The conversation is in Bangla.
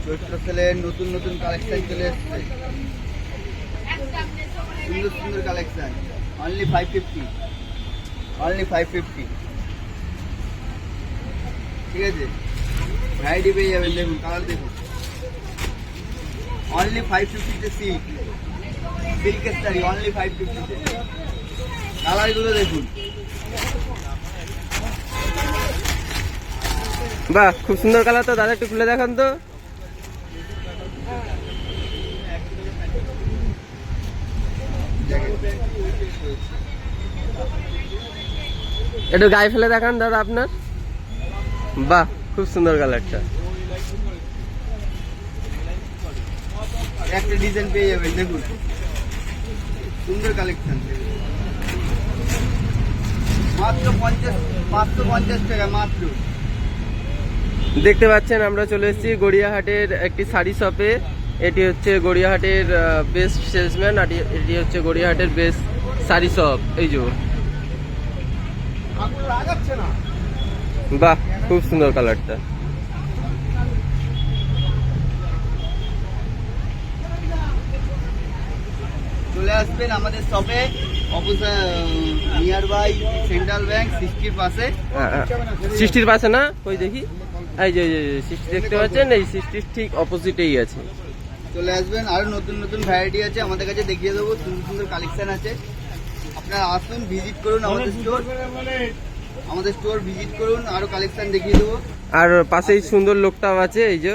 চৈত্র সেলের নতুন নতুন কালেকশন চলে এসছে, সুন্দর সুন্দর কালেকশন। Only 550, only 550। ঠিক আছে, ভ্যারাইটি পেয়ে যাবেন। দেখুন কালার দেখুন, অনলি 550-তে সিল্ক, সিল্কের শাড়ি অনলি 550-তে। কালারগুলো দেখুন, বাহ খুব সুন্দর কালার তো দাদা, একটু খুলে দেখান তো। একটু গায়ে ফেলে দেখান দাদা আপনার। বাহ খুব সুন্দর কালারটা। একটা ডিজাইন পেয়ে যাবেন। দেখুন সুন্দর কালেকশন, মাত্র 550 টাকা মাত্র। দেখতে পাচ্ছেন আমরা চলে এসেছি গড়িয়াহাটের একটি শাড়ি শপে। এটি হচ্ছে গড়িয়াহাটের বেস্ট সেলসম্যান, আর এটি হচ্ছে গড়িয়াহাটের বেস্ট শাড়ি শপ। এই যে বাহ খুব সুন্দর কালারটা। চলে আসবেন আমাদের শপে, নিয়ার বাই সেন্ট্রাল ব্যাংক 60-র পাশে। 60-র পাশে না, ওই দেখি এই যে 60 দেখতে পাচ্ছেন, এই 60-র ঠিক অপোজিটেই আছে। চলে আসবেন, আরো নতুন নতুন ভ্যারাইটি আছে আমাদের কাছে, দেখিয়ে দেবো। সুন্দর সুন্দর কালেকশন আছে, আপনারা আসুন, ভিজিট করুন আমাদের স্টোর, ভিজিট করুন, আরো কালেকশন দেখিয়ে দেবো। আর পাশেই সুন্দর লোকটাও আছে, এই যে